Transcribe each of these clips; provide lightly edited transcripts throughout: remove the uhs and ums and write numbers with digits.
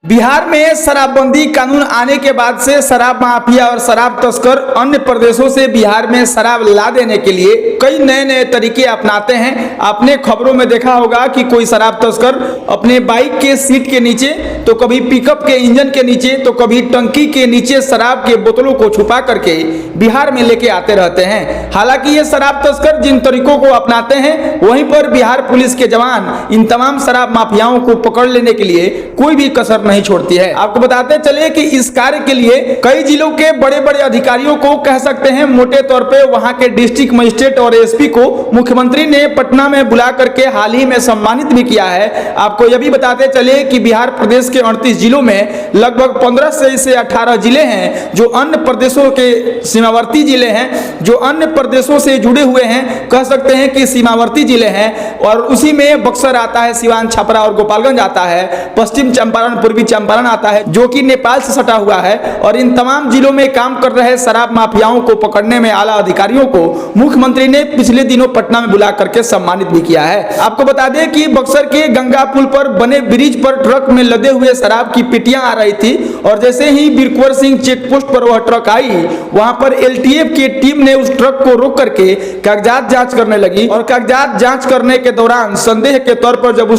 बिहार में शराबबंदी कानून आने के बाद से शराब माफिया और शराब तस्कर अन्य प्रदेशों से बिहार में शराब ला देने के लिए कई नए नए तरीके अपनाते हैं। आपने खबरों में देखा होगा कि कोई शराब तस्कर अपने बाइक के सीट के नीचे, तो कभी पिकअप के इंजन के नीचे, तो कभी टंकी के नीचे शराब के बोतलों को छुपा करके बिहार में लेके आते रहते हैं। हालांकि ये शराब तस्कर जिन तरीकों को अपनाते हैं, वहीं पर बिहार पुलिस के जवान इन तमाम शराब माफियाओं को पकड़ लेने के लिए कोई भी कसर नहीं छोड़ती है। आपको बताते चले कि इस कार्य के लिए कई जिलों के बड़े बड़े अधिकारियों को, कह सकते हैं मोटे तौर पे वहां के डिस्ट्रिक्ट मजिस्ट्रेट और एसपी को मुख्यमंत्री ने पटना में बुला करके हाल ही में सम्मानित भी किया है। आपको यह भी बताते चले कि बिहार प्रदेश के 38 जिलों में लगभग 15 से 18 जिले हैं जो अन्य प्रदेशों के सीमावर्ती जिले हैं, जो अन्य प्रदेशों से जुड़े हुए हैं, कह सकते हैं कि सीमावर्ती जिले हैं। और उसी में बक्सर आता है, सिवान, छपरा और गोपालगंज आता है, पश्चिम चंपारण, पूर्वी चंपारण आता है जो कि नेपाल से सटा हुआ है। और इन तमाम जिलों में काम कर रहे शराब माफियाओं को पकड़ने में आला अधिकारियों को मुख्यमंत्री ने पिछले दिनों पटना में बुला करके सम्मानित भी किया है। आपको बता दें कि बक्सर के गंगा पुल पर बने ब्रिज पर ट्रक में लदे हुए शराब की पेटियां आ रही थी और जैसे ही बिरकुंवर सिंह चेक पोस्ट पर वह ट्रक आई, वहां पर एलटीएफ की टीम ने उस ट्रक को रोक करके कागजात जांच करने लगी। और कागजात जांच करने के दौरान संदेह के तौर पर जब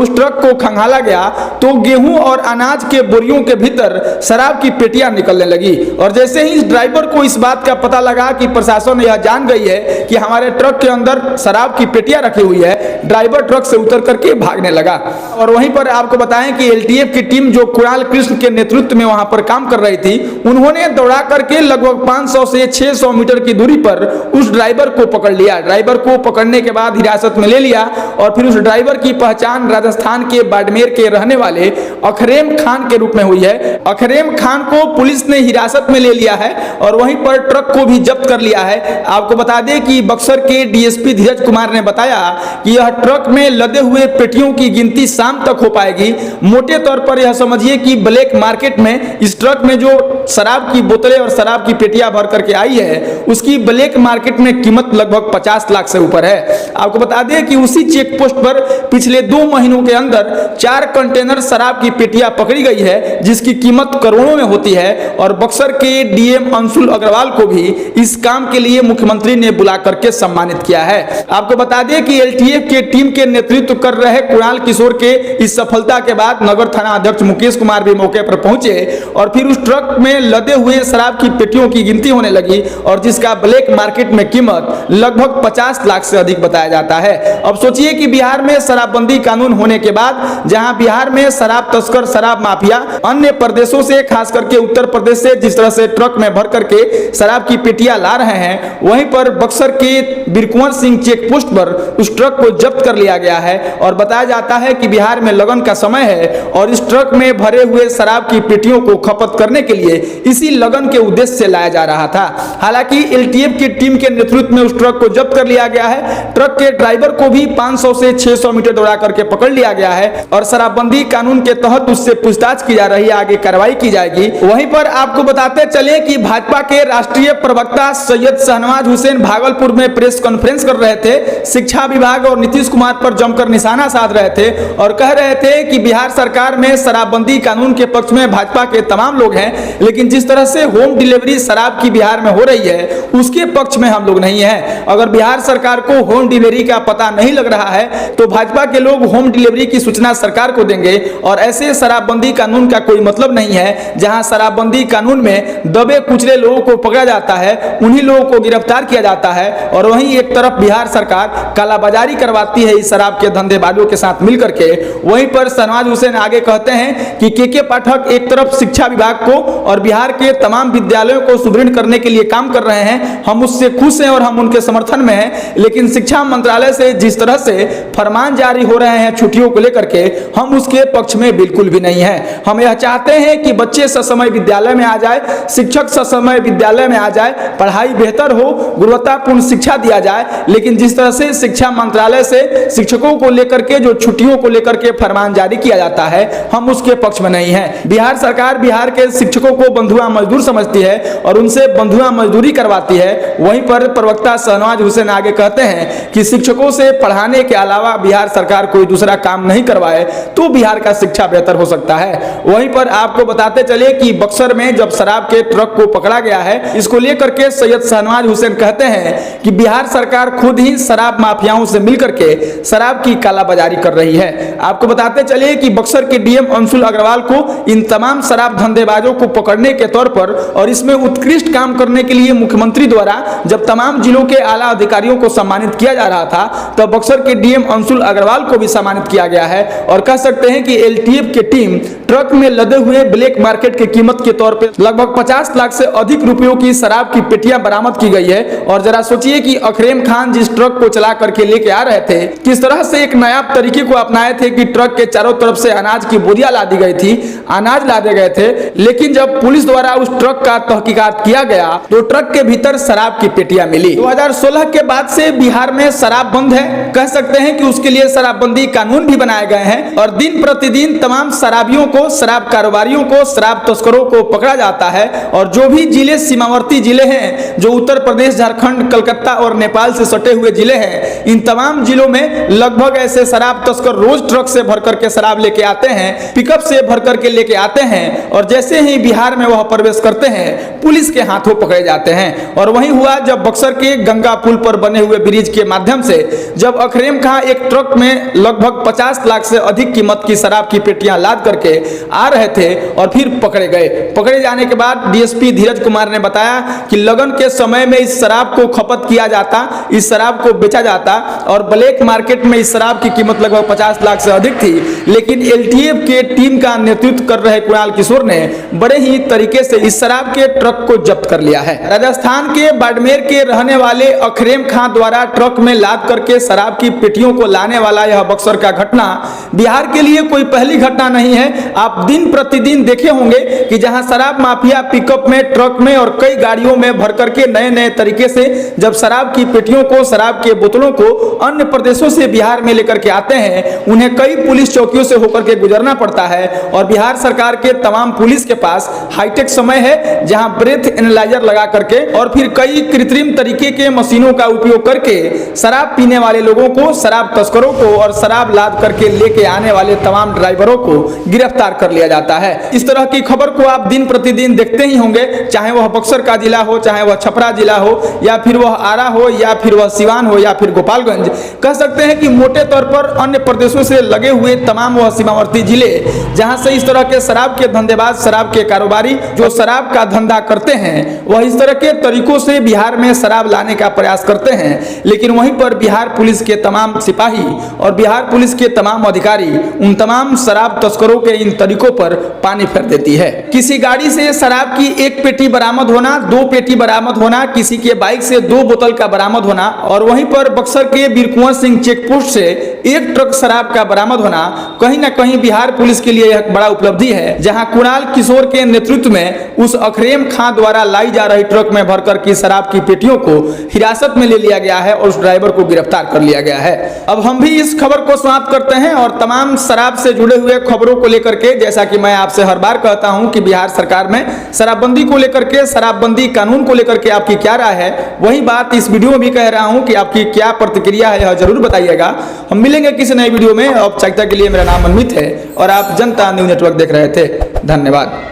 उस ट्रक को खंगाला गया तो गेहूं और अनाज के बोरियों के भीतर शराब की पेटियां निकलने लगी। और जैसे ही इस ड्राइवर को इस बात का पता लगा कि प्रशासन यह जान गई है कि हमारे ट्रक के अंदर शराब की पेटियां रखी हुई है, ड्राइवर ट्रक से उतर करके भागने लगा। और वहीं पर आपको बताएं कि एलटीएफ की टीम जो कुणाल कृष्ण के नेतृत्व में वहां पर काम कर रही थी, उन्होंने दौड़ा करके लगभग 500 से 600 मीटर की दूरी पर उस ड्राइवर को पकड़ लिया। ड्राइवर को पकड़ने के बाद हिरासत में ले लिया और फिर उस ड्राइवर की पहचान राजस्थान के बाड़मेर के रहने वाले अखरेम खान के रूप में हुई है। अखरेम खान को पुलिस ने हिरासत में ले लिया है और वहीं पर ट्रक को भी जब्त कर लिया है। आपको बता दें कि बक्सर के डीएसपी धीरज कुमार ने बताया कि यह ट्रक में लदे हुए पेटियों की गिनती शाम तक हो पाएगी। मोटे तौर पर यह समझिए कि ब्लैक मार्केट में इस ट्रक में जो शराब की बोतलें और शराब की पेटियां भर करके आई है, उसकी ब्लैक मार्केट में कीमत लगभग 50 लाख से ऊपर है। आपको बता दें कि उसी चेक पोस्ट पर पिछले 2 महीनों के अंदर 4 कंटेनर शराब की पेटियां पकड़ी गई है जिसकी कीमत करोड़ों में होती है। और बक्सर के डीएम अंशुल अग्रवाल को भी इस काम के लिए मुख्यमंत्री ने बुला करके सम्मानित किया है। आपको बता दें कि एलटीएफ के टीम के नेतृत्व कर रहे कुणाल किशोर के इस सफलता के बाद नगर थाना अध्यक्ष मुकेश कुमार भी मौके पर पहुंचे और फिर उस ट्रक में लदे हुए शराब की पेटियों की गिनती होने लगी और जिसका ब्लैक मार्केट में कीमत लगभग 50 लाख से अधिक बताया जाता है। अब सोचिए कि बिहार में शराबबंदी कानून होने के बाद जहां बिहार में शराब तस्कर, शराब माफिया अन्य प्रदेशों से, खास करके उत्तर प्रदेश से जिस तरह से ट्रक में भर करके शराब की पेटियां ला रहे हैं, वहीं पर बक्सर के बिरकुंवर सिंह चेक पोस्ट पर उस ट्रक को जब्त कर लिया गया है। और बताया जाता है कि बिहार में लगन का समय है और इस ट्रक में भरे हुए शराब की पेटियों को खपत करने के लिए इसी लगन के उद्देश्य से लाया जा रहा था। हालांकि एलटीएफ की टीम के नेतृत्व में उस ट्रक को जब्त कर लिया गया है। ट्रक के ड्राइवर को भी 500 से 600 मीटर दौड़ा करके पकड़ लिया गया है और शराबबंदी कानून के तहत उससे पूछताछ की जा रही है, आगे कार्रवाई की जाएगी। वहीं पर आपको बताते चले कि भाजपा के राष्ट्रीय प्रवक्ता सैयद शाहनवाज हुसैन भागलपुर में प्रेस कॉन्फ्रेंस कर रहे थे। शिक्षा विभाग और नीतीश कुमार पर जमकर निशाना साध रहे थे और कह रहे थे कि बिहार सरकार में शराबबंदी कानून के पक्ष में भाजपा के तमाम लोग हैं, लेकिन जिस तरह से होम डिलीवरी शराब की बिहार में हो रही है उसके पक्ष में हम लोग नहीं है। अगर बिहार सरकार को होम डिलीवरी का पता नहीं लग रहा है तो भाजपा के लोग होम डिलीवरी की सूचना सरकार को देंगे। और ऐसे शराबबंदी कानून का कोई मतलब नहीं है। जहां शराबबंदी कानून में दबे कुचले लोगों को पकड़ा जाता है, उन्हीं लोगों को गिरफ्तार किया जाता है और वहीं एक तरफ बिहार सरकार कालाबाजारी करवाती है इस शराब के धंधेबाजों के साथ मिलकर के। वहीं पर शाहनवाज हुसैन आगे कहते हैं कि के पाठक एक तरफ शिक्षा विभाग को और बिहार के तमाम विद्यालयों को सुदृढ़ करने के लिए काम कर रहे हैं, हम उससे खुश हैं और हम उनके समर्थन में हैं। लेकिन शिक्षा मंत्रालय से जिस तरह से फरमान जारी हो रहे हैं छुट्टियों को लेकर के, हम उसके पक्ष में बिल्कुल भी नहीं है। हम यह चाहते हैं कि बच्चे ससमय विद्यालय में आ जाए, शिक्षक ससमय विद्यालय में आ जाए, पढ़ाई बेहतर हो, गुणवत्तापूर्ण शिक्षा दिया जाए। लेकिन जिस तरह से शिक्षा मंत्रालय से शिक्षकों को लेकर के जो छुट्टियों को लेकर के फरमान जारी किया जाता है, हम उसके पक्ष में नहीं है। बिहार सरकार बिहार के शिक्षकों को बंधुआ मजदूर समझती है और उनसे बंधुआ मजदूरी करवाती है। वहीं पर प्रवक्ता शाहनवाज हुसैन आगे कहते हैं कि शिक्षकों से पढ़ाने के अलावा बिहार सरकार कोई दूसरा काम नहीं करवाए तो बिहार का शिक्षा बेहतर हो सकता है। वहीं पर आपको बताते चले कि बक्सर में जब शराब के ट्रक को पकड़ा गया है, इसको लेकर के सैयद शहनवाज हुसैन कहते हैं कि बिहार सरकार खुद ही शराब माफियाओं से मिलकर के शराब की कालाबाजारी कर रही है। आपको बताते चले कि बक्सर के डीएम अंशुल अग्रवाल को इन तमाम शराब धंधेबाजों को पकड़ने के तौर पर और इसमें उत्कृष्ट काम करने के लिए मुख्यमंत्री द्वारा जब तमाम जिलों के आला अधिकारियों को सम्मानित किया जा रहा था, तो बक्सर के डीएम अंशुल अग्रवाल को भी सम्मानित किया गया है। और कह सकते हैं कि एलटीएफ की टीम ट्रक में लदे हुए ब्लैक मार्केट की कीमत के तौर पर लगभग 50 लाख से अधिक रुपयों की शराब की पेटियां बरामद की गई है। और जरा सोचिए कि अखरेम खान जिस ट्रक को चला करके लेके आ रहे थे, किस तरह से एक नया तरीके को अपनाए थे कि ट्रक के चारों तरफ से अनाज की बोरियां लादी गई थी, अनाज लादे गए थे। लेकिन जब पुलिस द्वारा उस ट्रक का तहकीकात किया गया तो ट्रक के भीतर शराब की पेटियां मिली। 2016 के बाद से बिहार में शराब बंद है। कह सकते हैं कि उसके लिए शराबबंदी कानून भी बनाए गए हैं और दिन प्रतिदिन तमाम शराबियों को, शराब कारोबारियों को, शराब तस्करों को पकड़ा जाता है। और जो भी जिले सीमावर्ती जिले हैं, जो उत्तर प्रदेश, झारखंड, कलकत्ता और नेपाल से सटे हुए जिले हैं, इन तमाम जिलों में लगभग ऐसे शराब तस्कर रोज ट्रक से भर करके शराब लेके आते हैं, पिकअप से भर करके लेके आते हैं और जैसे ही बिहार में वह प्रवेश करते हैं, पुलिस के हाथों पकड़े जाते हैं। और वही हुआ जब बक्सर के गंगा पुल पर बने हुए ब्रिज के माध्यम से जब अखरेम खां एक ट्रक में लगभग 50 लाख से अधिक कीमत की शराब की पेटियां लाद करके आ रहे थे और फिर पकड़े गए। पकड़े जाने के बाद डीएसपी धीरज कुमार ने बताया कि लगन के समय में इस शराब को खपत किया जाता, इस शराब को बेचा जाता और ब्लैक मार्केट में इस शराब की कीमत लगभग 50 लाख से अधिक थी। लेकिन एलटीएफ के टीम का नेतृत्व कर रहे कुणाल किशोर ने बड़े ही तरीके से इस शराब के ट्रक को जब्त कर लिया है। राजस्थान के बाड़मेर के रहने वाले अखरेम खां द्वारा ट्रक में लाद करके शराब की पेटियों को लाने वाला यह बक्सर का घटना बिहार के लिए कोई पहली घटना नहीं है। आप दिन प्रतिदिन देखे होंगे कि जहां शराब माफिया पिकअप में, ट्रक में और कई गाड़ियों में भर करके नए नए तरीके से जब शराब की पेटियों को, शराब के बोतलों को अन्य प्रदेशों से बिहार में लेकर के आते हैं, उन्हें कई पुलिस चौकियों से होकर के गुजरना पड़ता है। और बिहार सरकार के तमाम पुलिस के पास हाईटेक समय है, जहां ब्रेथ एनालाइजर लगा करके और फिर कई कृत्रिम तरीके के मशीनों का उपयोग करके शराब पीने वाले लोगों को, शराब तस्करों को और शराब लाद करके लेके आने वाले तमाम ड्राइवरों को गिरफ्तार कर लिया जाता है। इस तरह की खबर को आप दिन प्रतिदिन देखते ही होंगे, चाहे वह बक्सर का जिला हो, चाहे वह छपरा जिला हो, या फिर वह आरा हो, या फिर वह सिवान हो, या फिर गोपालगंज। कह सकते हैं कि मोटे तौर पर अन्य प्रदेशों से लगे हुए तमाम वह सीमावर्ती जिले जहां से इस तरह के शराब के धंधेबाज, शराब के कारोबारी जो शराब का धंधा करते हैं, वह इस तरह के तरीकों से बिहार में शराब लाने का प्रयास करते हैं। लेकिन वहीं पर बिहार पुलिस के तमाम सिपाही और बिहार पुलिस के तमाम अधिकारी उन तमाम शराब तस्करों के इन तरीकों पर पानी फेर देती है। किसी गाड़ी से शराब की एक पेटी बरामद होना, 2 पेटी बरामद होना, किसी के बाइक से 2 बोतल का बरामद होना और वहीं पर बक्सर के बीर कुंवर सिंह चेक पोस्ट से 1 ट्रक शराब का बरामद होना कहीं ना कहीं बिहार पुलिस के लिए एक बड़ा उपलब्धि है। जहां कुणाल किशोर के नेतृत्व में उस अखरेम खां द्वारा लाई जा रही ट्रक में भरकर की शराब की पेटियों को हिरासत में ले लिया गया है और उस ड्राइवर को गिरफ्तार कर लिया गया है। अब हम भी इस खबर को समाप्त करते हैं और तमाम शराब से जुड़े हुए खबरों को लेकर के, जैसा कि मैं आपसे हर बार कहता हूं कि बिहार सरकार में शराबबंदी को लेकर के, शराबबंदी कानून को लेकर के आपकी क्या राय है, वही बात इस वीडियो में भी कह रहा हूं कि आपकी क्या प्रतिक्रिया है, यह जरूर बताइएगा। हम मिलेंगे किसी नए वीडियो में। औपचारिकता के लिए मेरा नाम अमित है और आप जनता न्यूज़ नेटवर्क देख रहे थे। धन्यवाद।